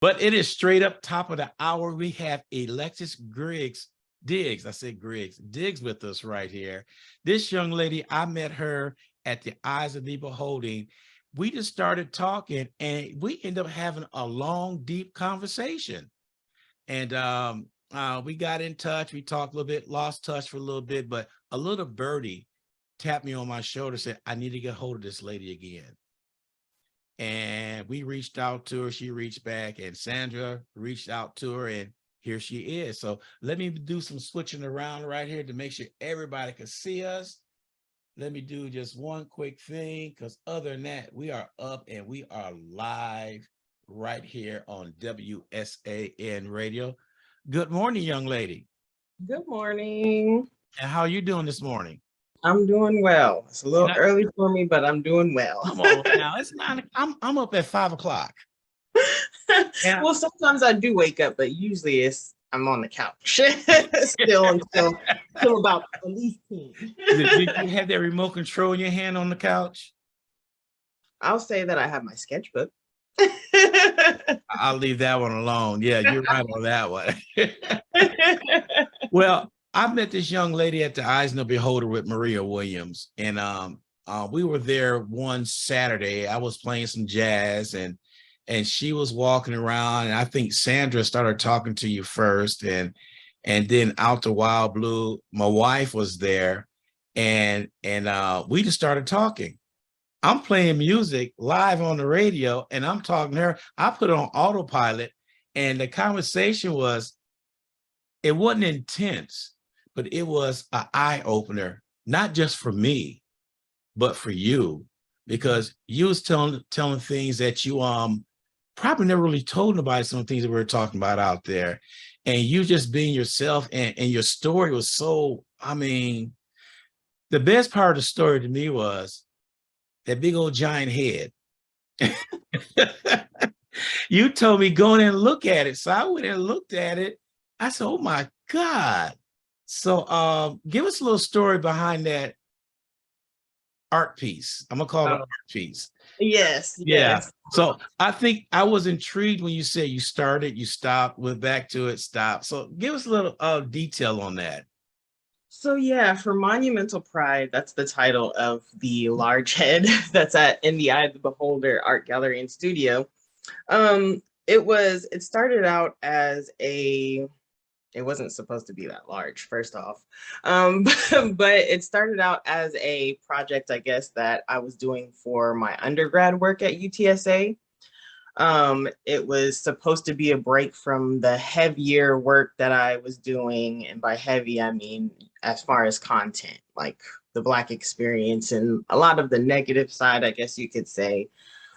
But it is straight up top of the hour. We have Alexis Diggs. I said Diggs with us right here. This young lady, I met her at the Eyes of the Beholding. We just started talking and we ended up having a long, deep conversation. And we got in touch. We talked a little bit, lost touch for a little bit, but a little birdie tapped me on my shoulder, said, I need to get hold of this lady again. And we reached out to her. She reached back, and Sandra reached out to her, and here she is. So let me do some switching around right here to make sure everybody can see us. Let me do just one quick thing, because other than that, we are up and we are live right here on WSAN radio. Good morning, young lady. Good morning. And how are you doing this morning? I'm doing well. It's a little early for me, but I'm doing well. Come on now. It's 9. I'm up at 5 o'clock. Well, sometimes I do wake up, but usually I'm on the couch still until about at least 10. Did you have that remote control in your hand on the couch? I'll say that I have my sketchbook. I'll leave that one alone. Yeah, you're right on that one. Well, I met this young lady at the Eyes of the Beholder with Maria Williams, and we were there one Saturday. I was playing some jazz, and she was walking around, and I think Sandra started talking to you first, and then out the wild blue, my wife was there, and we just started talking. I'm playing music live on the radio, and I'm talking to her. I put on autopilot, and the conversation it wasn't intense, but it was an eye opener, not just for me, but for you, because you was telling things that you probably never really told nobody, some things that we were talking about out there, and you just being yourself, and your story was so, I mean, the best part of the story to me was that big old giant head. You told me go in and look at it, so I went and looked at it. I said, oh my God. So give us a little story behind that art piece. I'm gonna call it an art piece. Yes. Yeah. Yes. So I think I was intrigued when you said you started, you stopped, went back to it, stopped. So give us a little detail on that. So yeah, for Monumental Pride, that's the title of the large head that's in the Eye of the Beholder Art Gallery and Studio. It started out as it wasn't supposed to be that large, first off. But it started out as a project, I guess, that I was doing for my undergrad work at UTSA. It was supposed to be a break from the heavier work that I was doing. And by heavy, I mean, as far as content, like the Black experience and a lot of the negative side, I guess you could say,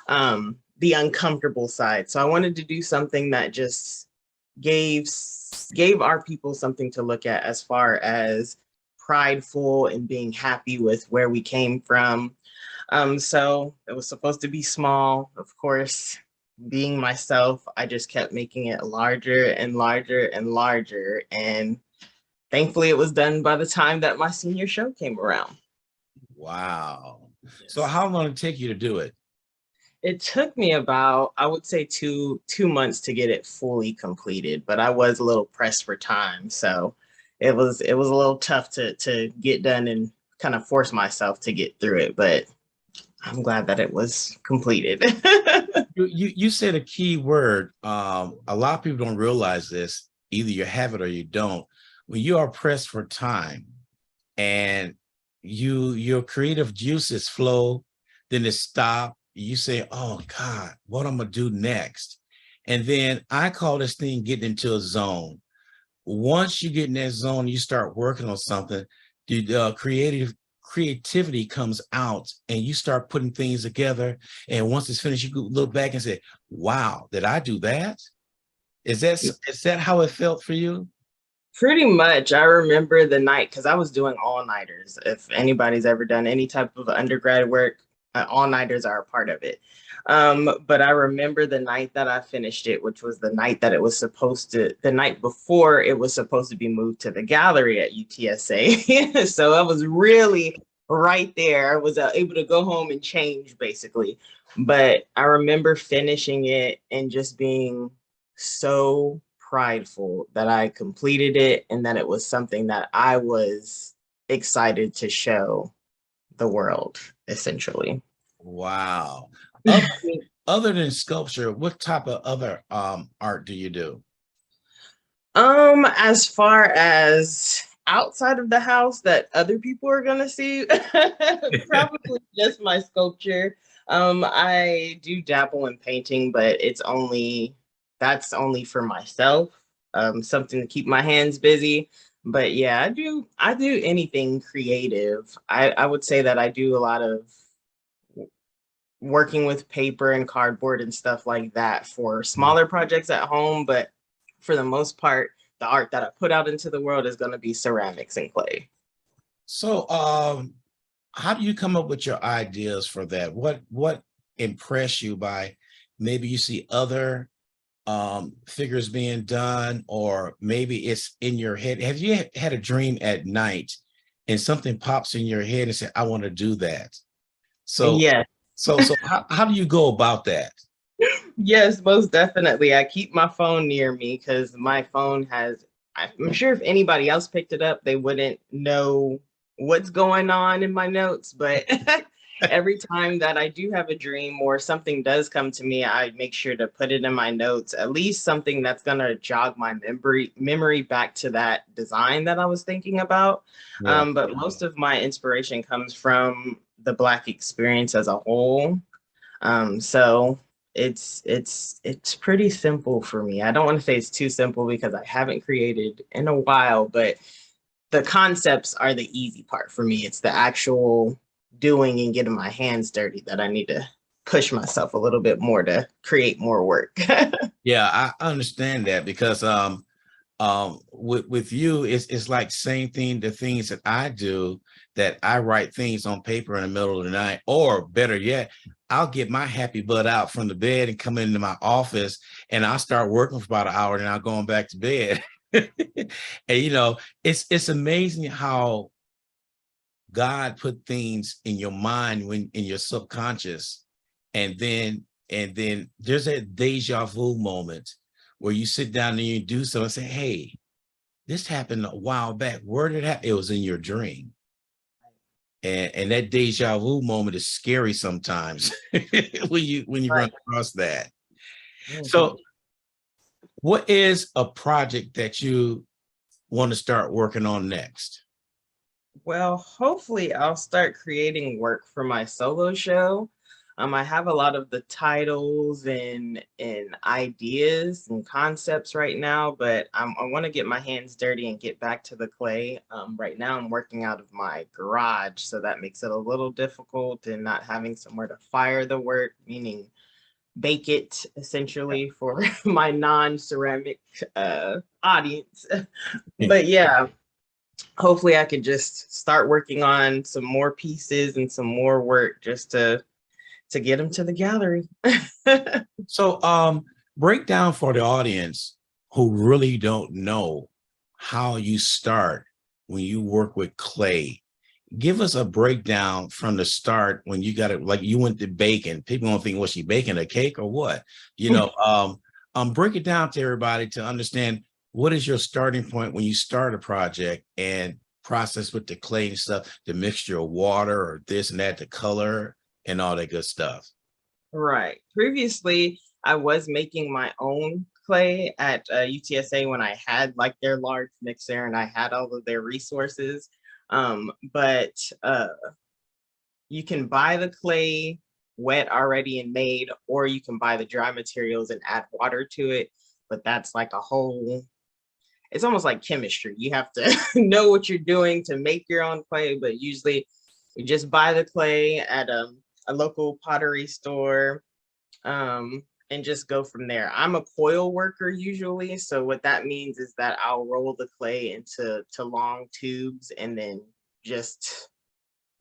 the uncomfortable side. So I wanted to do something that just gave our people something to look at as far as prideful and being happy with where we came from. So it was supposed to be small, of course. Being myself, I just kept making it larger and larger and larger. And thankfully it was done by the time that my senior show came around. Wow. Yes. So how long did it take you to do it? It took me about, I would say 2 months to get it fully completed, but I was a little pressed for time. So it was a little tough to get done and kind of force myself to get through it, but I'm glad that it was completed. You said a key word. A lot of people don't realize this. Either you have it or you don't. When you are pressed for time and your creative juices flow, then it stop. You say, oh God, what I'm gonna do next? And then I call this thing getting into a zone. Once you get in that zone, you start working on something, the creativity comes out and you start putting things together. And once it's finished, you look back and say, wow, did I do that? Is that how it felt for you? Pretty much. I remember the night, because I was doing all-nighters. If anybody's ever done any type of undergrad work, all-nighters are a part of it. But I remember the night that I finished it, which was the night that the night before it was supposed to be moved to the gallery at UTSA. So I was really right there. I was able to go home and change, basically. But I remember finishing it and just being so prideful that I completed it and that it was something that I was excited to show the world, essentially. Wow. Other than sculpture, what type of other art do you do? As far as outside of the house that other people are gonna see, probably just my sculpture. I do dabble in painting, but that's only for myself. Something to keep my hands busy. But yeah, I do anything creative. I would say that I do a lot of working with paper and cardboard and stuff like that for smaller projects at home, but for the most part, the art that I put out into the world is going to be ceramics and clay. So, how do you come up with your ideas for that? What impress you by maybe you see other figures being done, or maybe it's in your head? Have you had a dream at night and something pops in your head and say, I want to do that? So, Yes, so how do you go about that? yes, most definitely. I keep my phone near me because my phone has, I'm sure if anybody else picked it up, they wouldn't know what's going on in my notes. But every time that I do have a dream or something does come to me, I make sure to put it in my notes, at least something that's gonna jog my memory back to that design that I was thinking about. Yeah. But most of my inspiration comes from the Black experience as a whole. So it's pretty simple for me. I don't want to say it's too simple because I haven't created in a while, but the concepts are the easy part for me. It's the actual doing and getting my hands dirty that I need to push myself a little bit more to create more work. Yeah, I understand that because with you it's like same thing, the things that I do, that I write things on paper in the middle of the night, or better yet, I'll get my happy butt out from the bed and come into my office and I'll start working for about an hour and I'll going back to bed. And it's amazing how God put things in your mind, when in your subconscious, and then there's a deja vu moment where you sit down and you do something and say, hey, this happened a while back. Where did it happen? It was in your dream. And that deja vu moment is scary sometimes when you run Right. across that. Mhm. So what is a project that you want to start working on next? Well, hopefully I'll start creating work for my solo show. I have a lot of the titles and ideas and concepts right now, but I want to get my hands dirty and get back to the clay. Right now I'm working out of my garage, so that makes it a little difficult and not having somewhere to fire the work, meaning bake it essentially for my non-ceramic audience. But yeah, hopefully I could just start working on some more pieces and some more work just to get them to the gallery. So break down for the audience who really don't know how you start when you work with clay. Give us a breakdown from the start when you got it, like you went to baking. People don't think, was she baking a cake or what? Break it down to everybody to understand what is your starting point when you start a project, and process with the clay and stuff, the mixture of water or this and that, the color and all that good stuff. Right. Previously, I was making my own clay at UTSA when I had like their large mixer and I had all of their resources. But you can buy the clay wet already and made, or you can buy the dry materials and add water to it. But that's like a whole, it's almost like chemistry. You have to know what you're doing to make your own clay, but usually you just buy the clay at a local pottery store, and just go from there. I'm a coil worker usually. So what that means is that I'll roll the clay into long tubes and then just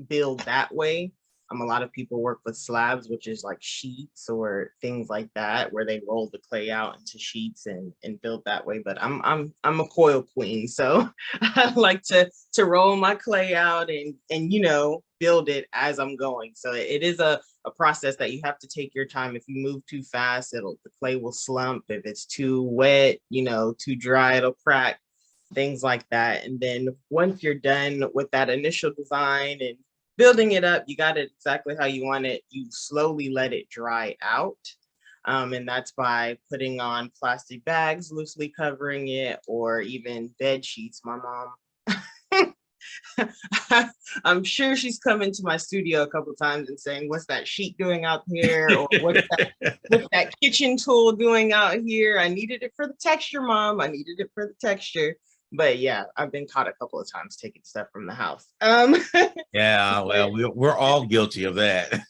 build that way. A lot of people work with slabs, which is like sheets or things like that, where they roll the clay out into sheets and build that way. But I'm a coil queen, so I like to roll my clay out and build it as I'm going. So it is a process that you have to take your time. If you move too fast, the clay will slump. If it's too wet, too dry, it'll crack, things like that. And then once you're done with that initial design and building it up, you got it exactly how you want it, you slowly let it dry out. And that's by putting on plastic bags, loosely covering it, or even bed sheets. My mom, I'm sure she's come into my studio a couple times and saying, "What's that sheet doing out here?" Or what's that kitchen tool doing out here? I needed it for the texture, Mom. I needed it for the texture. But yeah, I've been caught a couple of times taking stuff from the house. Yeah, well, we're all guilty of that.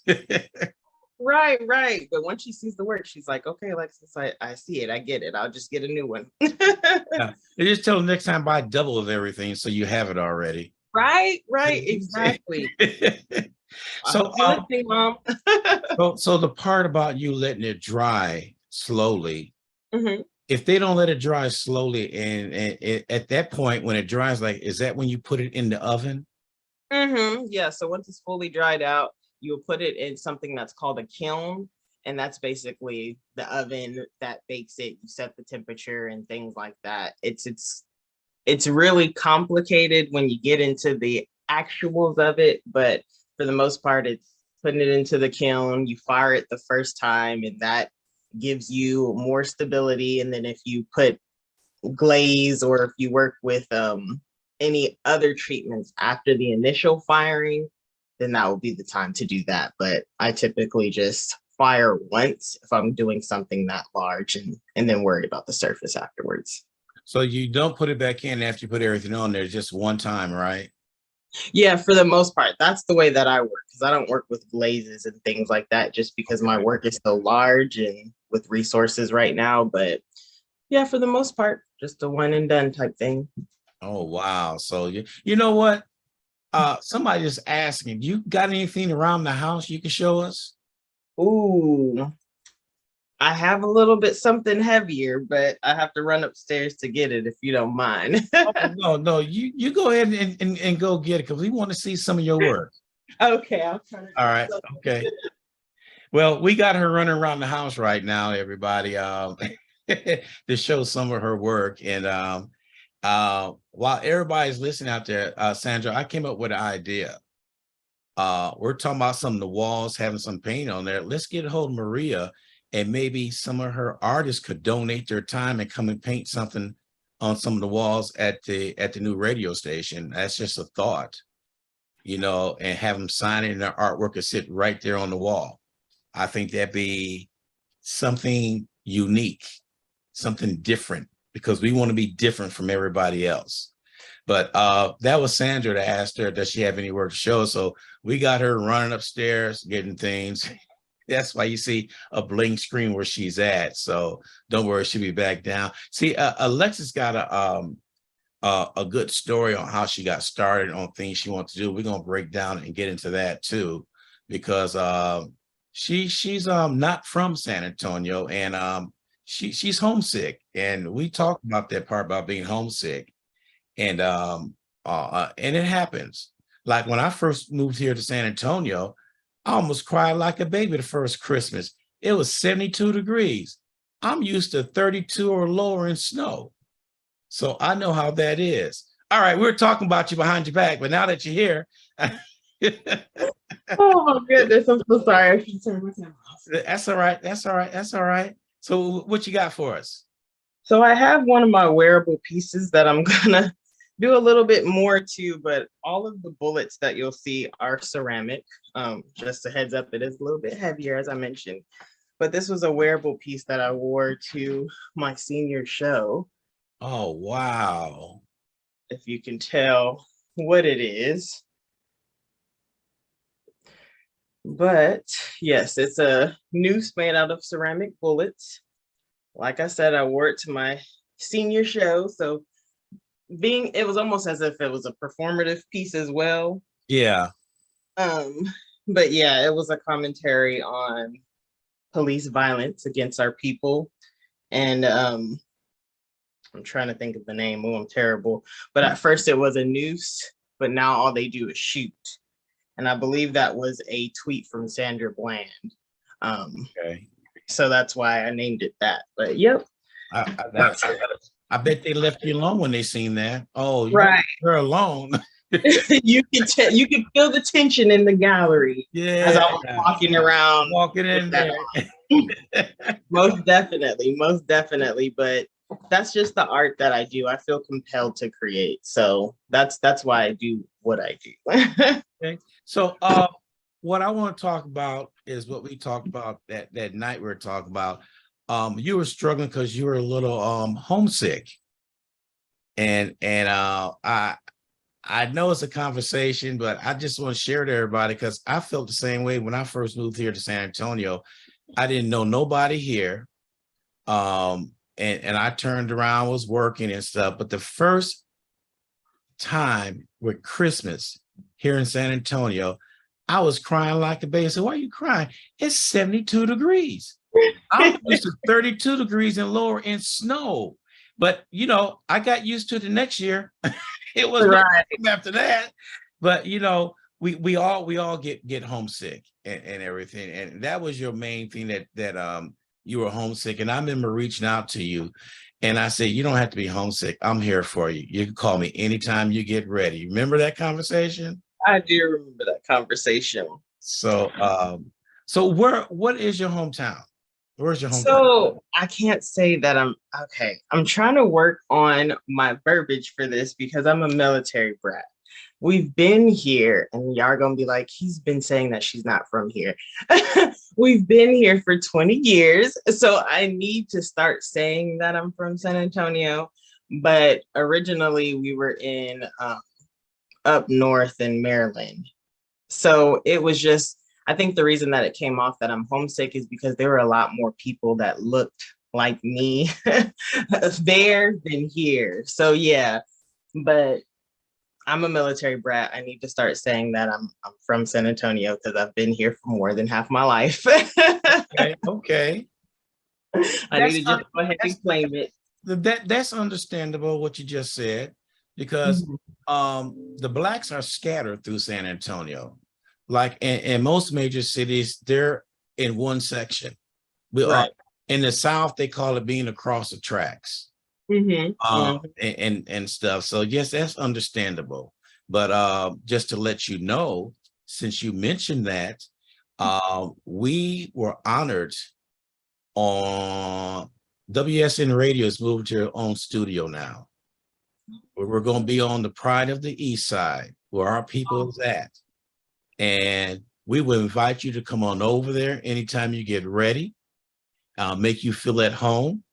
Right. But once she sees the work, she's like, okay, Alexis, I see it. I get it. I'll just get a new one. Yeah. You just tell them next time buy double of everything so you have it already. Right. Exactly. So, listening, Mom. so the part about you letting it dry slowly, Mm-hmm. if they don't let it dry slowly, and at that point when it dries, like, is that when you put it in the oven? Mm-hmm. Yeah. So once it's fully dried out, you'll put it in something that's called a kiln. And that's basically the oven that bakes it. You set the temperature and things like that. It's really complicated when you get into the actuals of it, but for the most part, it's putting it into the kiln. You fire it the first time, and that gives you more stability. And then if you put glaze, or if you work with any other treatments after the initial firing, then that will be the time to do that. But I typically just fire once if I'm doing something that large, and then worry about the surface afterwards. So you don't put it back in after you put everything on there, just one time, right? Yeah, for the most part, that's the way that I work, because I don't work with glazes and things like that just because my work is so large and with resources right now. But yeah, for the most part, just a one and done type thing. Oh, wow. So you know what? Somebody just asking, you got anything around the house you can show us? Ooh, I have a little bit something heavier, but I have to run upstairs to get it if you don't mind. Oh, no, you go ahead and go get it because we want to see some of your work. Okay, I'll try to. All right. Okay. Well, we got her running around the house right now, everybody, to show some of her work. And while everybody's listening out there, Sandra, I came up with an idea. We're talking about some of the walls having some paint on there. Let's get a hold of Maria, and maybe some of her artists could donate their time and come and paint something on some of the walls at the new radio station. That's just a thought, and have them sign it and their artwork is sit right there on the wall. I think that'd be something unique, something different, because we want to be different from everybody else. But that was Sandra that asked her, does she have any work to show? So we got her running upstairs, getting things. That's why you see a blank screen where she's at. So don't worry, she'll be back down. See, Alexis got a good story on how she got started on things she wants to do. We're gonna break down and get into that too, because she's not from San Antonio, and she's homesick, and we talked about that part about being homesick, and it happens. Like when I first moved here to San Antonio, I almost cried like a baby the first Christmas. It was 72 degrees. I'm used to 32 or lower in snow, so I know how that is. All right, we're talking about you behind your back, but now that you're here. Oh my goodness, I'm so sorry. I should turn my camera off. That's all right. That's all right. That's all right. So what you got for us? So I have one of my wearable pieces that I'm gonna do a little bit more to, but all of the bullets that you'll see are ceramic. Just a heads up, it is a little bit heavier, as I mentioned. But this was a wearable piece that I wore to my senior show. Oh, wow. If you can tell what it is. But yes, it's a noose made out of ceramic bullets. Like I said, I wore it to my senior show. So it was almost as if it was a performative piece as well. Yeah. But yeah, it was a commentary on police violence against our people. And I'm trying to think of the name. Oh, I'm terrible. But at first it was a noose, but now all they do is shoot. And I believe that was a tweet from Sandra Bland. Okay. So that's why I named it that. But yep. That I bet they left you alone when they seen that. Oh, Right. you're alone. You can feel the tension in the gallery as I Yeah. was walking around Walking with in that there. on. Most definitely, most definitely. But that's just the art that I do. I feel compelled to create. So that's why I do what I do. Okay. So what I want to talk about is what we talked about that night we were talking about. You were struggling because you were a little homesick. And I know it's a conversation, but I just want to share to everybody because I felt the same way when I first moved here to San Antonio. I didn't know nobody here. And I turned around, was working and stuff. But the first time with Christmas here in San Antonio, I was crying like a baby. I said, why are you crying? It's 72 degrees. I'm used to 32 degrees and lower in snow. But I got used to it the next year. It was no Right. problem after that. But we all get homesick and everything. And that was your main thing that you were homesick. And I remember reaching out to you and I said, you don't have to be homesick. I'm here for you. You can call me anytime you get ready. Remember that conversation? I do remember that conversation. So what is your hometown? Where's your hometown? So I can't say that I'm okay. I'm trying to work on my verbiage for this because I'm a military brat. We've been here, and y'all are gonna be like, he's been saying that she's not from here. We've been here for 20 years. So I need to start saying that I'm from San Antonio. But originally we were in up north in Maryland. So it was just, I think the reason that it came off that I'm homesick is because there were a lot more people that looked like me there than here. So yeah, but I'm a military brat. I need to start saying that I'm from San Antonio because I've been here for more than half my life. Okay. I need to just go ahead and claim it. That's understandable what you just said because Mhm. the blacks are scattered through San Antonio. Like in most major cities, they're in one section. We are Right. in the South, they call it being across the tracks. Mm-hmm. And stuff. So yes, that's understandable. But just to let you know, since you mentioned that, we were honored on WSN Radio is moving to their own studio now. We're going to be on the Pride of the East Side, where our people is at. And we will invite you to come on over there anytime you get ready, make you feel at home.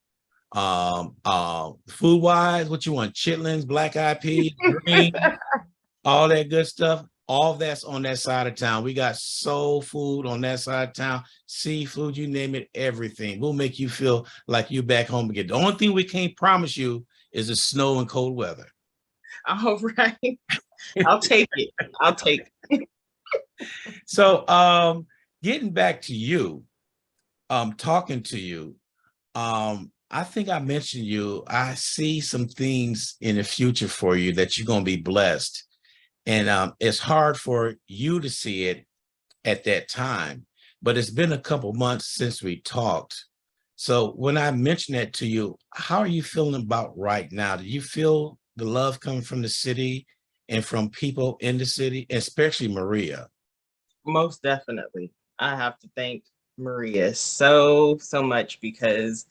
Food wise, what you want? Chitlins, black eyed peas, green, all that good stuff. All that's on that side of town. We got soul food on that side of town, seafood, you name it, everything. We'll make you feel like you're back home again. The only thing we can't promise you is the snow and cold weather. All right. I'll take it. I'll take it. So getting back to you, talking to you, I think I mentioned you. I see some things in the future for you that you're going to be blessed. And it's hard for you to see it at that time, but it's been a couple months since we talked. So when I mentioned that to you, how are you feeling about right now? Do you feel the love coming from the city and from people in the city, especially Maria? Most definitely. I have to thank Maria so much because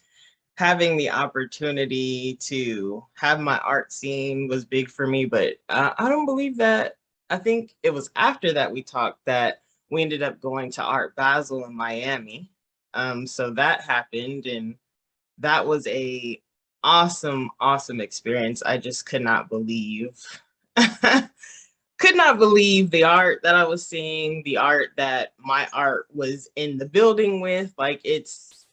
having the opportunity to have my art scene was big for me. But I don't believe that. I think it was after that we talked that we ended up going to Art Basel in Miami. So that happened, and that was a awesome experience. I just could not believe could not believe the art that I was seeing, the art that my art was in the building with. Like it's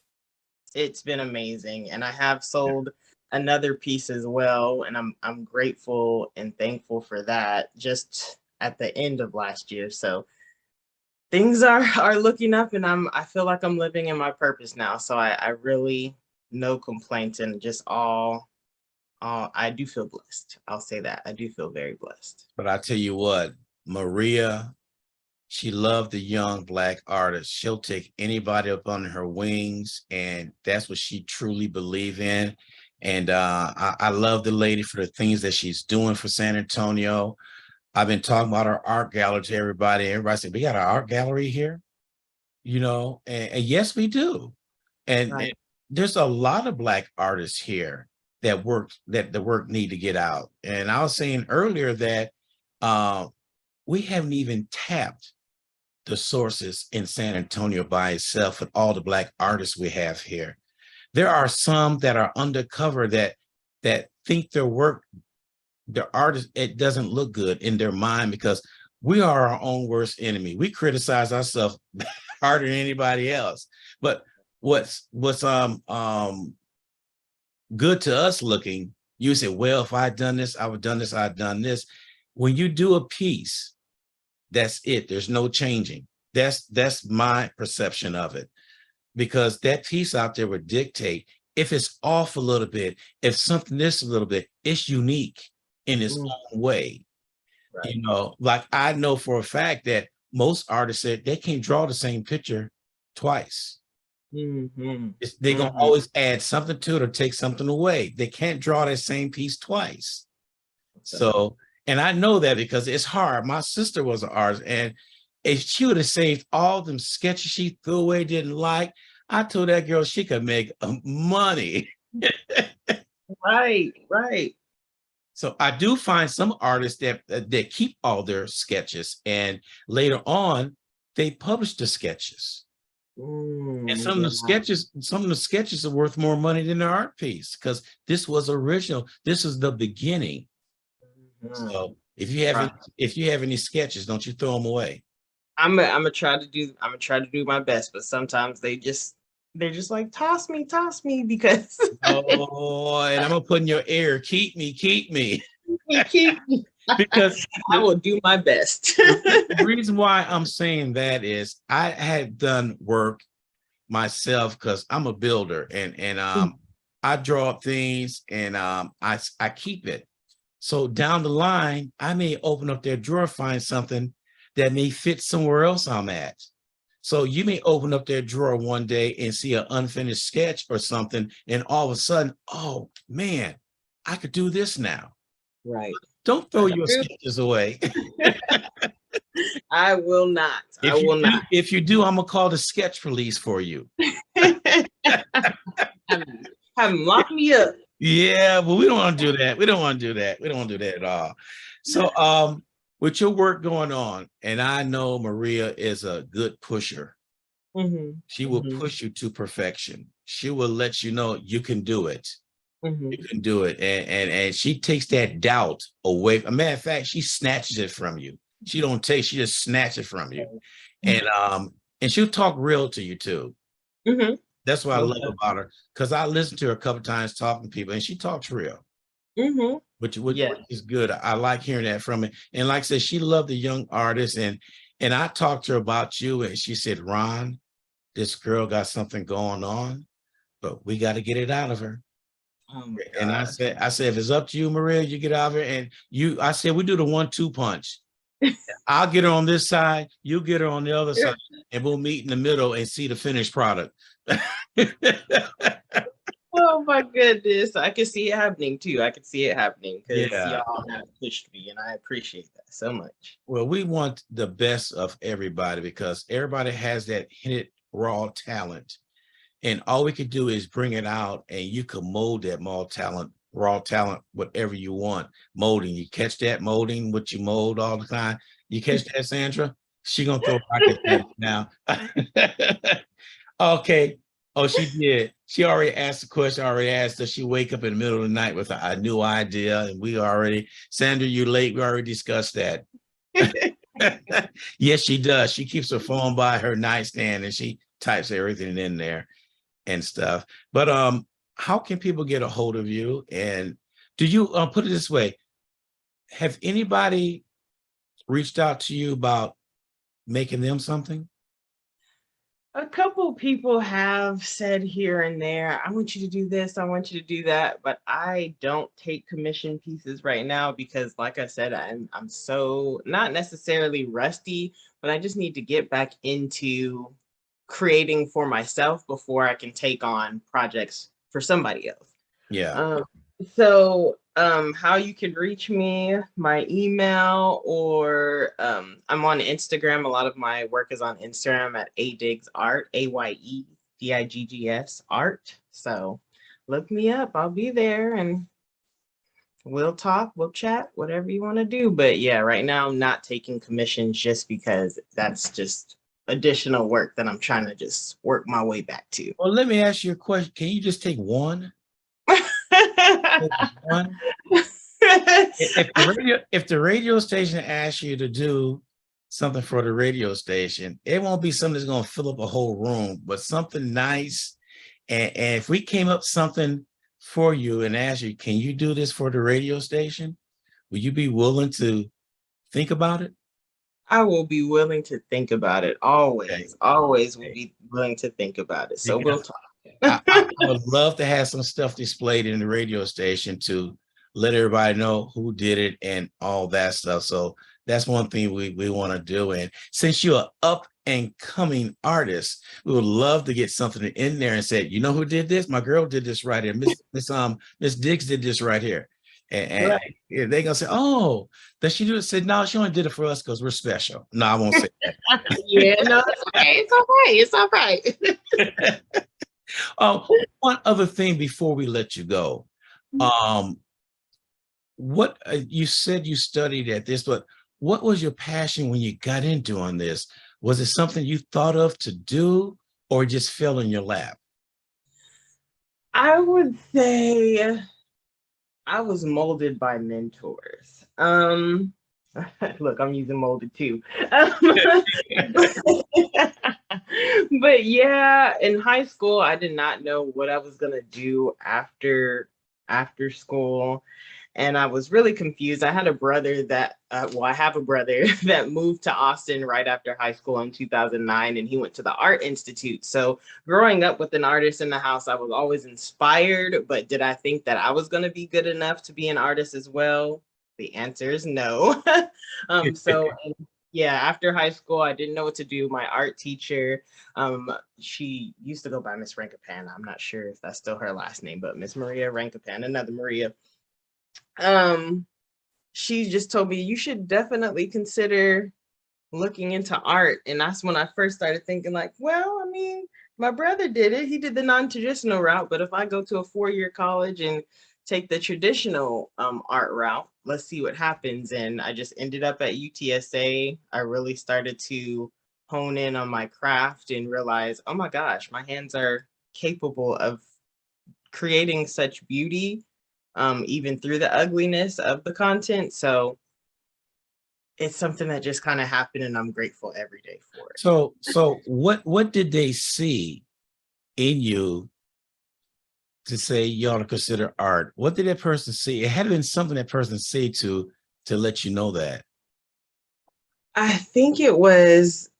been amazing, and I have sold another piece as well, and I'm grateful and thankful for that. Just at the end of last year, so things are looking up, and I feel like I'm living in my purpose now. So I really, no complaints, and just all I do feel blessed. I'll say that. I do feel very blessed. But I tell you what, Maria, she loved the young Black artists. She'll take anybody up under her wings, and that's what she truly believe in. And I love the lady for the things that she's doing for San Antonio. I've been talking about our art gallery to everybody. Everybody said, we got an art gallery here, and yes, we do. And Right. there's a lot of Black artists here that the work need to get out. And I was saying earlier that uh, we haven't even tapped the sources in San Antonio by itself with all the Black artists we have here. There are some that are undercover that think their work, their art, it doesn't look good in their mind because we are our own worst enemy. We criticize ourselves harder than anybody else. But what's good to us looking, you say, well, if I'd done this, I would done this, I'd done this. When you do a piece, that's it. There's no changing. That's my perception of it. Because that piece out there would dictate if it's off a little bit, if something is a little bit, it's unique in its own way. Right. Like I know for a fact that most artists said they can't draw the same picture twice. Mm-hmm. They're gonna always add something to it or take something away. They can't draw that same piece twice. So, and I know that because it's hard. My sister was an artist, and if she would have saved all them sketches she threw away, didn't like, I told that girl she could make money. Right, right. So I do find some artists that keep all their sketches, and later on they publish the sketches. And some of the sketches are worth more money than the art piece because this was original. This is the beginning. So if you have any sketches, don't you throw them away. I'm gonna try to do my best, but sometimes they're just like toss me because Oh, and I'm gonna put in your ear, keep me. keep me. Because I will do my best. the reason why I'm saying that is I had done work myself because I'm a builder and I draw up things and I keep it. So down the line, I may open up their drawer, find something that may fit somewhere else I'm at. So you may open up their drawer one day and see an unfinished sketch or something, and all of a sudden, oh man, I could do this now. Right. Don't throw your sketches away. I will not. If you do, I'm gonna call the sketch police for you. Have them lock me up. Yeah, but we don't want to do that. We don't want to do that. We don't want to do that at all. So with your work going on, and I know Maria is a good pusher. She will push you to perfection. She will let you know you can do it. You can do it. And she takes that doubt away. A matter of fact, she snatches it from you. She just snatches it from you. And she'll talk real to you too. That's what I love about her, because I listened to her a couple of times talking to people, and she talks real. Which is good. I like hearing that from her. And like I said, she loved the young artists, and I talked to her about you, and she said, Ron, this girl got something going on, but we got to get it out of her. And I said, if it's up to you, Maria, you get out of her. And I said, we do the 1-2 punch. I'll get her on this side, you get her on the other side, and we'll meet in the middle and see the finished product. Oh my goodness. I can see it happening too. I can see it happening because y'all have pushed me, and I appreciate that so much. Well, we want the best of everybody because everybody has that hidden raw talent. And all we could do is bring it out, and you can mold that raw talent, whatever you want. Molding, you catch that molding, what you mold all the time. You catch that, Sandra? She gonna throw rockets at me now. Okay. Oh, she did. She already asked the question. Already asked, does she wake up in the middle of the night with a new idea? And Sandra, you late. We already discussed that. Yes, she does. She keeps her phone by her nightstand and she types everything in there and stuff. But how can people get a hold of you? And do you put it this way? Have anybody reached out to you about making them something? A couple people have said here and there, I want you to do this, I want you to do that, but I don't take commission pieces right now because, like I said, I'm so not necessarily rusty, but I just need to get back into creating for myself before I can take on projects for somebody else. Yeah. Um, so how you can reach me, my email, or I'm on Instagram. A lot of my work is on Instagram at adiggs art, AYEDIGGS art. So look me up. I'll be there and we'll talk, we'll chat, whatever you want to do. But yeah, right now I'm not taking commissions just because that's just additional work that I'm trying to just work my way back to. Well, let me ask you a question. Can you just take one? Take one? If the radio station asks you to do something for the radio station, it won't be something that's going to fill up a whole room, but something nice. And if we came up something for you and asked you, can you do this for the radio station? Would you be willing to think about it? I will be willing to think about it. Always, Okay. always will be willing to think about it. So we'll Because talk. I would love to have some stuff displayed in the radio station to let everybody know who did it and all that stuff. So that's one thing we want to do. And since you're an up and coming artist, we would love to get something in there and say, you know who did this? My girl did this right here. Miss Diggs did this right here. And Right. they're gonna say, oh, does she do it? Said, no, she only did it for us because we're special. No, I won't say that. Yeah, no, it's okay. It's all right. It's all right. One other thing before we let you go. What you said you studied at this, but what was your passion when you got into doing this? Was it something you thought of to do or just fell in your lap? I would say I was molded by mentors. Look, I'm using molded too. But yeah, in high school, I did not know what I was gonna do after school, and I was really confused. I had a brother that, I have a brother that moved to Austin right after high school in 2009, and he went to the Art Institute. So growing up with an artist in the house, I was always inspired, but did I think that I was gonna be good enough to be an artist as well? The answer is no. So yeah, after high school, I didn't know what to do. My art teacher, she used to go by Miss Rankapan. I'm not sure if that's still her last name, but Miss Maria Rankapan, another Maria. She just told me you should definitely consider looking into art. And that's when I first started thinking like, well, I mean, my brother did it. He did the non-traditional route, but if I go to a 4-year college and take the traditional art route, let's see what happens. And I just ended up at UTSA. I really started to hone in on my craft and realize, oh my gosh, my hands are capable of creating such beauty, even through the ugliness of the content. So it's something that just kind of happened, and I'm grateful every day for it. So what did they see in you to say you ought to consider art? What did that person see? It had been something that person say to let you know that. I think it was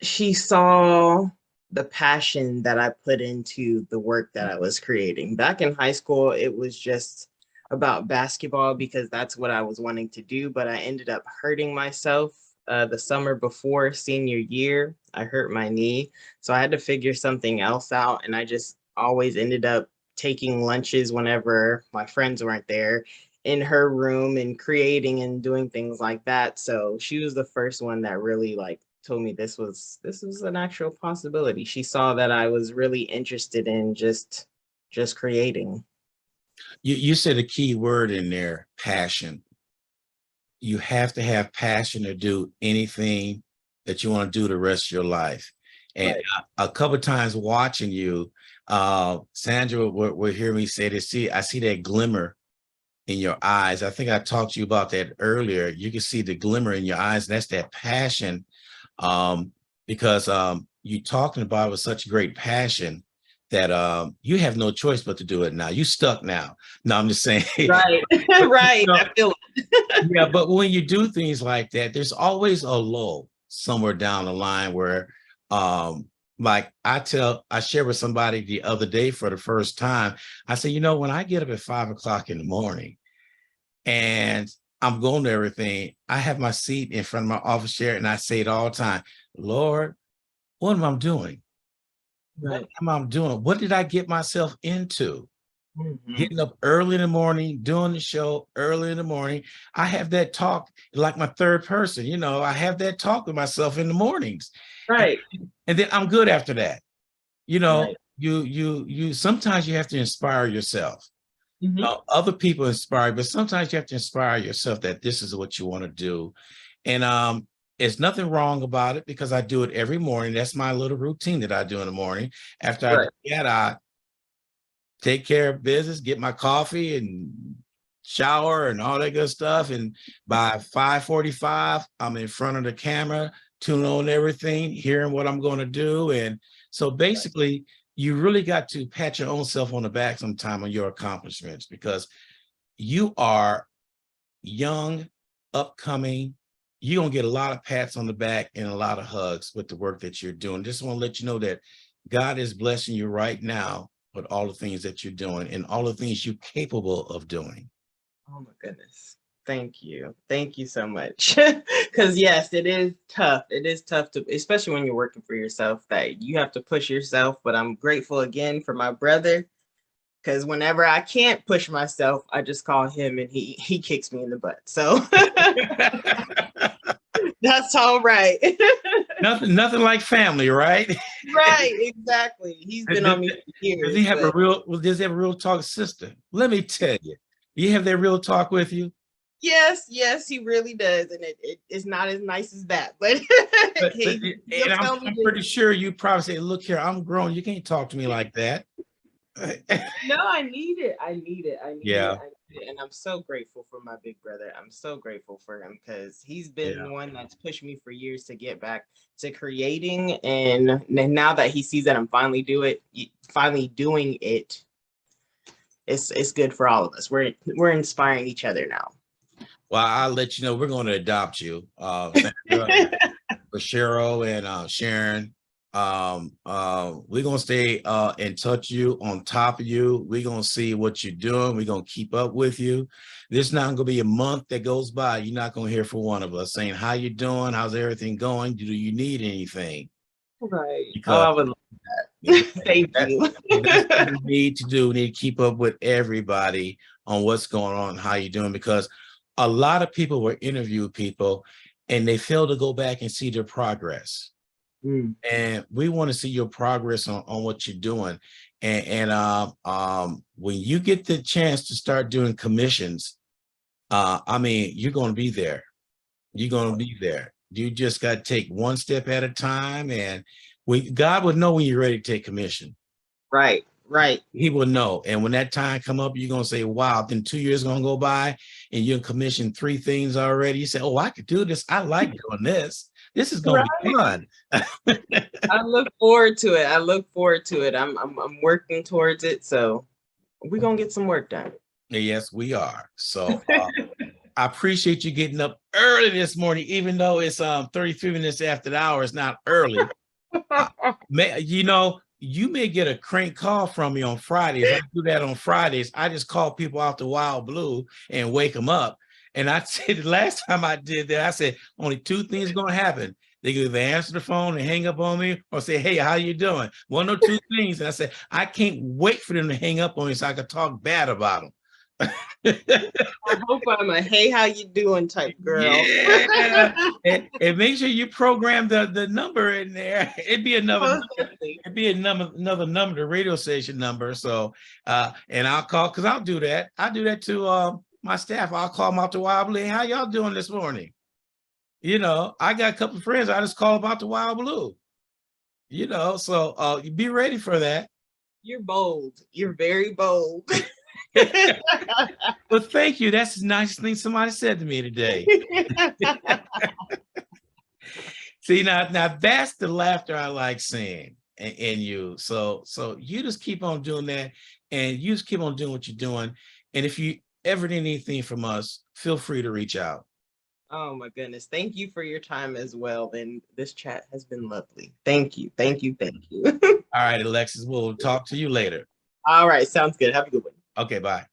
she saw the passion that I put into the work that I was creating. Back in high school, it was just about basketball because that's what I was wanting to do, but I ended up hurting myself the summer before senior year. I hurt my knee, so I had to figure something else out, and I just always ended up taking lunches whenever my friends weren't there in her room and creating and doing things like that. So she was the first one that really like told me this was an actual possibility. She saw that I was really interested in just creating. You said a key word in there, passion. You have to have passion to do anything that you want to do the rest of your life. And Right. a couple of times watching you, Sandra will hear me say this. See, I see that glimmer in your eyes. I think I talked to you about that earlier. You can see the glimmer in your eyes. And that's that passion, because you talking about it with such great passion that you have no choice but to do it now. You stuck now. No, I'm just saying. Right. Right. No, I feel it. yeah, but when you do things like that, there's always a lull. somewhere down the line where, like I shared with somebody the other day for the first time. I said, when I get up at 5 o'clock in the morning and I'm going to everything, I have my seat in front of my office chair and I say it all the time, Lord, what am I doing? What Right. am I doing? What did I get myself into? Mhm. Getting up early in the morning, doing the show early in the morning. I have that talk like my third person. I have that talk with myself in the mornings. And, Right. and then I'm good after that. Right. You sometimes you have to inspire yourself. Mhm. Other people inspire, but sometimes you have to inspire yourself that this is what you want to do. And there's nothing wrong about it because I do it every morning. That's my little routine that I do in the morning. After I do Right. that, I take care of business, get my coffee and shower and all that good stuff. And by 5:45, I'm in front of the camera, tuning on everything, hearing what I'm going to do. And so basically, you really got to pat your own self on the back sometime on your accomplishments because you are young, upcoming. You're going to get a lot of pats on the back and a lot of hugs with the work that you're doing. Just want to let you know that God is blessing you right now with all the things that you're doing and all the things you're capable of doing. Oh my goodness. Thank you. Thank you so much. Because yes, it is tough. It is tough to, especially when you're working for yourself, that you have to push yourself. But I'm grateful again for my brother. Because whenever I can't push myself, I just call him and he kicks me in the butt. So that's all right. Nothing like family, right? Right, exactly. He's been on me for Does he years, have a but real, well, does he have a real talk sister? Let me tell you, you have that real talk with you. yes, he really does. And it's not as nice as that, but And he'll I'm, tell me I'm this. pretty sure you probably say, look here, I'm grown. You can't talk to me like that. No, I need it. I need it. I need it. Yeah, I need it. And I'm so grateful for my big brother. I'm so grateful for him because he's been yeah. the one that's pushed me for years to get back to creating. And now that he sees that I'm finally doing it, it's good for all of us. We're inspiring each other now. Well, I'll let you know we're going to adopt you, Sandra, for Cheryl and Sharon. We're gonna stay in touch with you, on top of you. We're gonna see what you're doing. We're gonna keep up with you. This not gonna be a month that goes by. You're not gonna hear from one of us saying how you doing, how's everything going, do you need anything? Right. Oh, Because I would love that. Thank that's you. that's what we need to do. We need to keep up with everybody on what's going on, how you're doing, because a lot of people will interview people and they fail to go back and see their progress. Mm, And we want to see your progress on what you're doing. And when you get the chance to start doing commissions, I mean, you're going to be there. You're going to be there. You just got to take one step at a time. And God would know when you're ready to take commission. right, right. He will know. And when that time come up, you're going to say, wow, then 2 years going to go by and you commission 3 things already. You say, oh, I could do this. I like doing this. This is going to be Right. fun. I look forward to it. I look forward to it. I'm working towards it. So we're gonna get some work done. Yes, we are. So I appreciate you getting up early this morning, even though it's 33 minutes after the hour. It's not early. You may get a crank call from me on Fridays. I do that on Fridays. I just call people out the wild blue and wake them up. And I said the last time I did that, I said only 2 things going to happen. They can either answer the phone and hang up on me or say, hey, how you doing? One or 2 things. And I said, I can't wait for them to hang up on me so I can talk bad about them. I hope I'm a hey, how you doing type girl. Yeah. And make sure you program the number in there. Most definitely. It'd be another number, the radio station number. So and I'll call because I'll do that. I do that to my staff. I'll call them out to Wild Blue. Hey, how y'all doing this morning? I got a couple of friends. I just call them out to Wild Blue. So you be ready for that. You're bold. You're very bold. Well, thank you. That's the nicest thing somebody said to me today. See, now that's the laughter I like seeing in you. So you just keep on doing that, and you just keep on doing what you're doing. And if you ever need anything from us, feel free to reach out. Oh my goodness. Thank you for your time as well. And this chat has been lovely. Thank you. Thank you. Thank you. All right, Alexis, we'll talk to you later. All right. Sounds good. Have a good one. Okay, bye.